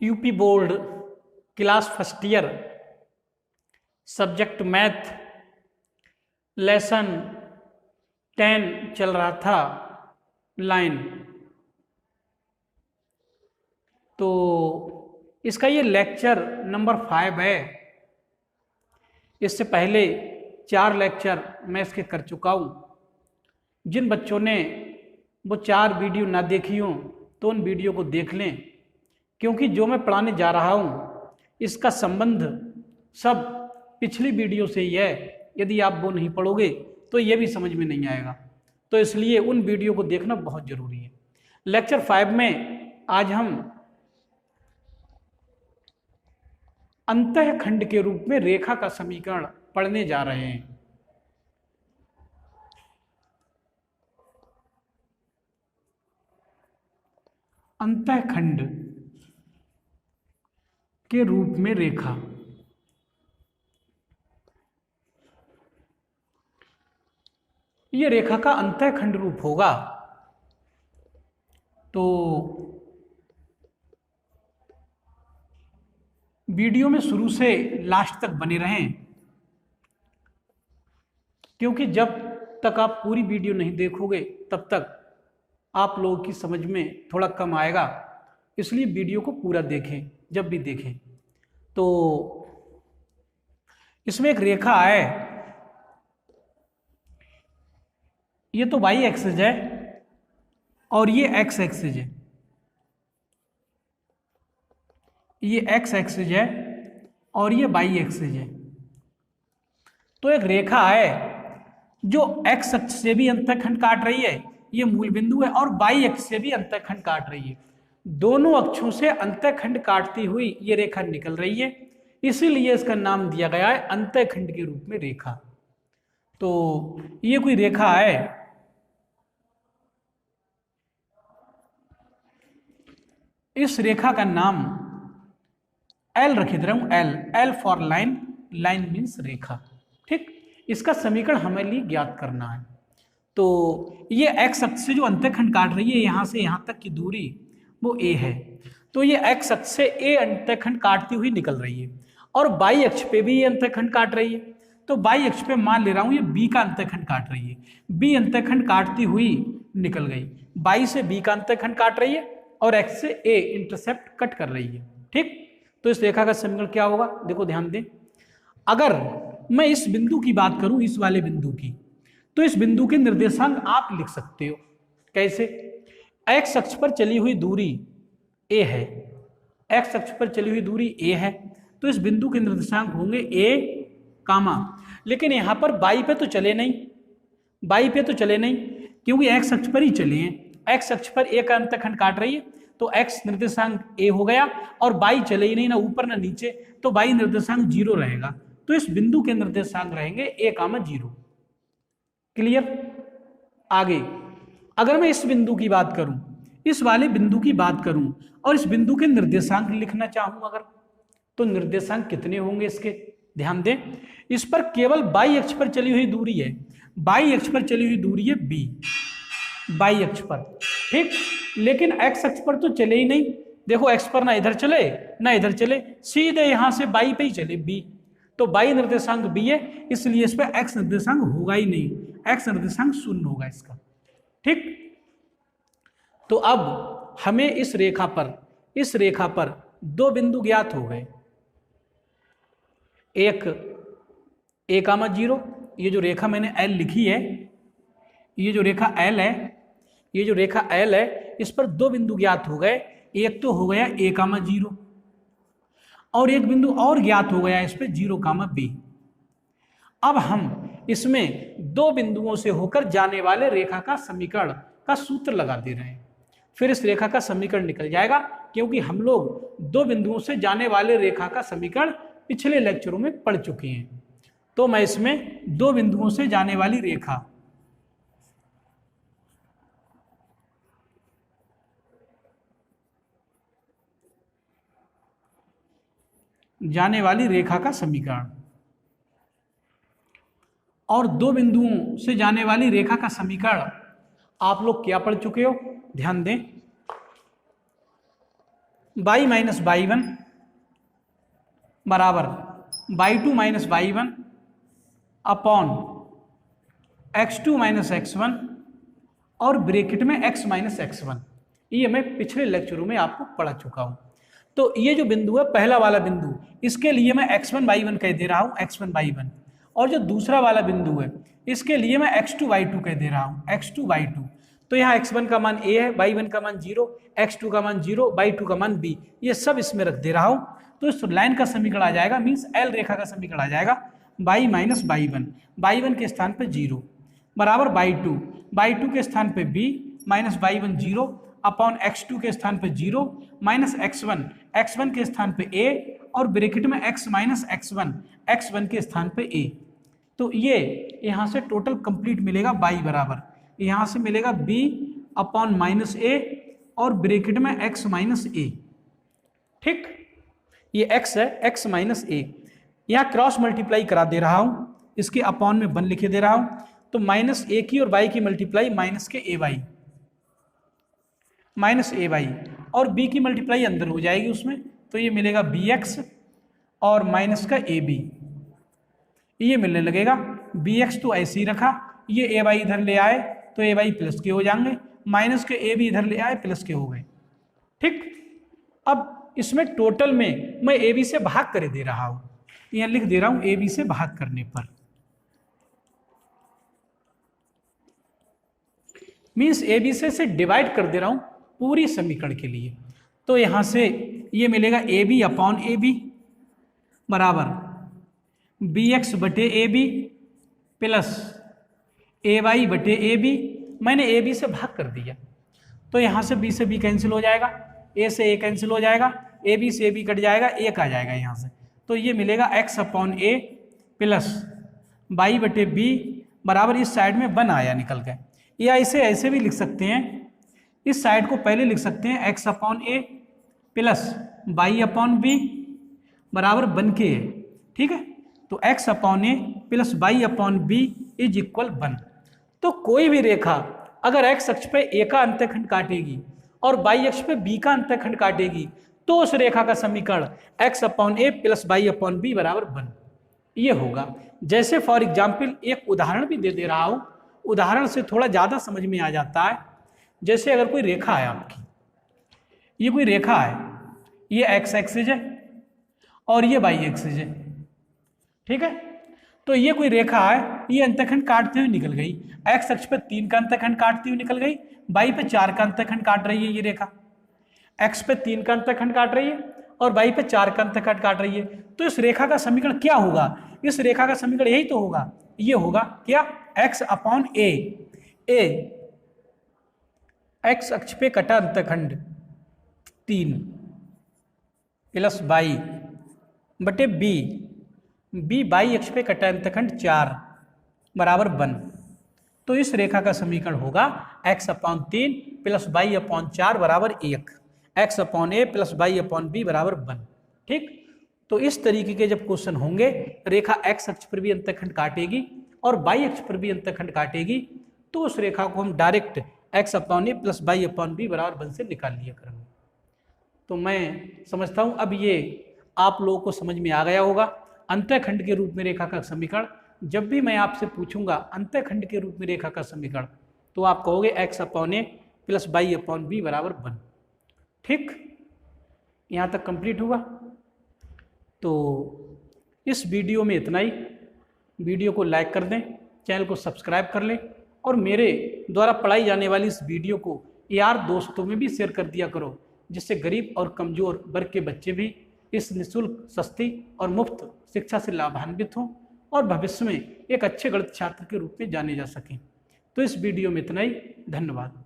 UP board class first year subject math lesson 10 चल रहा था लाइन। तो इसका ये लेक्चर नंबर 5 है। इससे पहले 4 लेक्चर मैं इसके कर चुका हूँ। जिन बच्चों ने वो 4 वीडियो ना देखी हों तो उन वीडियो को देख लें, क्योंकि जो मैं पढ़ाने जा रहा हूँ इसका संबंध सब पिछली वीडियो से ही है। यदि आप वो नहीं पढ़ोगे तो ये भी समझ में नहीं आएगा, तो इसलिए उन वीडियो को देखना बहुत ज़रूरी है। लेक्चर 5 में आज हम अंतःखंड के रूप में रेखा का समीकरण पढ़ने जा रहे हैं। अंतःखंड के रूप में रेखा। ये रेखा का अंतःखंड रूप होगा। तो वीडियो में शुरू से लास्ट तक बने रहें, क्योंकि जब तक आप पूरी वीडियो नहीं देखोगे तब तक आप लोगों की समझ में थोड़ा कम आएगा। इसलिए वीडियो को पूरा देखें जब भी देखें। तो इसमें एक रेखा है, ये तो वाई एक्सिस है और ये एक्स एक्सिस है। ये एक्स एक्सिस है और ये वाई एक्सिस है। तो एक रेखा है जो एक्स अक्ष से भी अंतःखंड काट रही है, ये मूल बिंदु है, और वाई अक्ष से भी अंतःखंड काट रही है। दोनों अक्षों से अंतःखंड काटती हुई ये रेखा निकल रही है, इसीलिए इसका नाम दिया गया है अंतःखंड के रूप में रेखा। तो ये कोई रेखा है, इस रेखा का नाम एल रखे दे रहा हूं, L, L for line, line means रेखा। ठीक, इसका समीकरण हमें लिए ज्ञात करना है। तो ये एक्स अक्ष से जो अंतःखंड काट रही है यहां से यहां तक की दूरी वो ए है, तो ये एक्स अक्ष से ए अंतःखंड काटती हुई निकल रही है, और वाई अक्ष पे भी ये अंतःखंड काट रही है। तो वाई अक्ष पे मान ले रहा हूं ये बी का अंतःखंड काट रही है, बी अंतःखंड काटती हुई निकल गई, वाई से बी का अंतःखंड काट रही है और एक्स से ए इंटरसेप्ट कट कर रही है। ठीक, तो इस रेखा का समीकरण क्या होगा, देखो ध्यान दें। अगर मैं इस बिंदु की बात करूं, इस वाले बिंदु की, तो इस बिंदु के निर्देशांक आप लिख सकते हो। कैसे? एक्स अक्ष पर चली हुई दूरी ए है, एक्स अक्ष पर चली हुई दूरी ए है, तो इस बिंदु के निर्देशांक होंगे ए कामा, लेकिन यहां पर बाई पे तो चले नहीं, बाई पे तो चले नहीं, क्योंकि एक्स अक्ष पर ही चले हैं। एक्स अक्ष पर ए का अंतःखंड काट रही है, तो एक्स निर्देशांक ए हो गया, और बाई चले ही नहीं, ना ऊपर ना नीचे, तो बाई निर्देशांक 0 रहेगा। तो इस बिंदु के निर्देशांक रहेंगे ए कामा 0। क्लियर? आगे अगर मैं इस बिंदु की बात करूं, इस वाले बिंदु की बात करूं, और इस बिंदु के निर्देशांक लिखना चाहूं अगर, तो निर्देशांक कितने होंगे इसके, ध्यान दें। इस पर केवल बाई अक्ष पर चली हुई दूरी है, बाई अक्ष पर चली हुई दूरी है बी, बाई अक्ष पर। ठीक, लेकिन एक्स अक्ष पर तो चले ही नहीं, देखो एक्स पर ना इधर चले ना इधर चले, सीधे यहां से बाई पे ही चले बी, तो बाई निर्देशांक बी है, इसलिए इस पर एक्स निर्देशांक होगा ही नहीं, एक्स निर्देशांक 0 होगा इसका। ठीक, तो अब हमें इस रेखा पर 2 बिंदु ज्ञात हो गए, एक ए कामा 0, ये जो रेखा मैंने एल लिखी है, ये जो रेखा एल है, ये जो रेखा एल है, इस पर 2 बिंदु ज्ञात हो गए। एक तो हो गया ए कामा 0, और एक बिंदु और ज्ञात हो गया इस पे 0 कामा बी। अब हम इसमें 2 बिंदुओं से होकर जाने वाले रेखा का समीकरण का सूत्र लगा दे रहे हैं, फिर इस रेखा का समीकरण निकल जाएगा, क्योंकि हम लोग 2 बिंदुओं से जाने वाले रेखा का समीकरण पिछले लेक्चरों में पढ़ चुके हैं। तो मैं इसमें 2 बिंदुओं से जाने वाली रेखा, जाने वाली रेखा का समीकरण, और 2 बिंदुओं से जाने वाली रेखा का समीकरण आप लोग क्या पढ़ चुके हो, ध्यान दें। y माइनस y1 बराबर y2 minus y1 upon x2 minus x1 और ब्रैकेट में x माइनस x1। ये मैं पिछले लेक्चरों में आपको पढ़ा चुका हूं। तो ये जो बिंदु है पहला वाला बिंदु, इसके लिए मैं x1 y1 कह दे रहा हूं, x1 y1। और जो दूसरा वाला बिंदु है इसके लिए मैं x2 y2 कह दे रहा हूं, x2 y2। तो यहाँ x1 का मान a है, y1 का मान 0, x2 का मान 0, y2 का मान b, ये सब इसमें रख दे रहा हूं। तो इस लाइन का समीकरण आ जाएगा, मीन्स L रेखा का समीकरण आ जाएगा y माइनस y1 के स्थान पे 0 बराबर y2 के स्थान पे b minus y1 0 upon x2 के स्थान पे 0 माइनस x1 के स्थान पे a और ब्रैकेट में x माइनस x1 के स्थान पे a। तो ये यहाँ से टोटल कंप्लीट मिलेगा y बराबर, यहाँ से मिलेगा b अपॉन माइनस a और ब्रैकेट में x माइनस a। ठीक, ये x है, x माइनस a। यहाँ क्रॉस मल्टीप्लाई करा दे रहा हूँ, इसके अपॉन में 1 लिखे दे रहा हूँ। तो माइनस a की और y की मल्टीप्लाई माइनस के ay माइनस ay और b की मल्टीप्लाई अंदर हो जाएगी उसमें, तो ये मिलेगा bx और माइनस का ab, ये मिलने लगेगा। bx तो ऐसे ही रखा, ये ay इधर ले आए तो ay प्लस के हो जाएंगे, माइनस के ab इधर ले आए प्लस के हो गए। ठीक, अब इसमें टोटल में मैं ab से भाग कर दे रहा हूं, यहाँ लिख दे रहा हूं ab से भाग करने पर, मीन्स ab से डिवाइड कर दे रहा हूं पूरी समीकरण के लिए। तो यहां से ये मिलेगा ab अपॉन ab बराबर bx बटे ab प्लस ay बटे ab। मैंने ab से भाग कर दिया, तो यहां से b से b कैंसिल हो जाएगा, a से a कैंसिल हो जाएगा, ab से ab कट जाएगा, 1 आ जाएगा यहाँ से। तो ये मिलेगा x upon a plus y बटे b बराबर, इस साइड में 1 आया निकल गए, या इसे ऐसे भी लिख सकते हैं, इस साइड को पहले लिख सकते हैं x upon a plus y upon b बराबर 1 के है। ठीक है, तो x upon a plus y upon b is equal 1। तो कोई भी रेखा अगर x अक्ष पे a का अंतःखंड काटेगी और y अक्ष पे b का अंतःखंड काटेगी, तो उस रेखा का समीकरण x upon a plus y upon b बराबर 1 ये होगा। जैसे फॉर एग्जाम्पल एक उदाहरण भी दे रहा हूं, उदाहरण से थोड़ा ज़्यादा समझ में आ जाता है। जैसे अगर कोई रेखा है आपकी, ये कोई रेखा है, ये x एक्सिस है और ये y एक्सिस है। ठीक है, तो ये कोई रेखा है, ये अंतःखंड काटते हुए निकल गई, x अक्ष पे 3 का अंतःखंड काटती हुई निकल गई, y पे 4 का अंतःखंड काट रही है। ये रेखा x पे 3 का अंतःखंड काट रही है और y पे 4 का अंतःखंड काट रही है। तो इस रेखा का समीकरण क्या होगा? इस रेखा का समीकरण यही तो होगा, ये होगा क्या, x अपॉन a, x अक्ष पे कटा अंतःखंड 3 प्लस y बटे b y अक्ष पे कटा अंतःखंड 4 बराबर 1। तो इस रेखा का समीकरण होगा x upon 3 plus y upon 4 बराबर 1, x upon a plus y upon b बराबर 1। ठीक, तो इस तरीके के जब क्वेश्चन होंगे, रेखा x अक्ष पर भी अंतःखंड काटेगी और y अक्ष पर भी अंतःखंड काटेगी, तो उस रेखा को हम direct x upon a plus y upon b बराबर 1 से निकाल लिया करेंगे। तो मैं समझता हूँ अब ये आप लोगों को समझ में आ गया होगा। अंतःखंड के रूप में रेखा का समीकरण, जब भी मैं आपसे पूछूंगा अंतःखंड के रूप में रेखा का समीकरण, तो आप कहोगे x upon a plus y upon b बराबर 1। ठीक, यहाँ तक कंप्लीट हुआ। तो इस वीडियो में इतना ही। वीडियो को लाइक कर दें, चैनल को सब्सक्राइब कर लें और मेरे द्वारा पढ़ाई जाने वाली इस वीडियो को यार दोस्तों में भी शेयर कर दिया करो, जिससे गरीब और कमज़ोर वर्ग के बच्चे भी इस निःशुल्क, सस्ती और मुफ्त शिक्षा से लाभान्वित हों और भविष्य में एक अच्छे गणित छात्र के रूप में जाने जा सकें। तो इस वीडियो में इतना ही। धन्यवाद।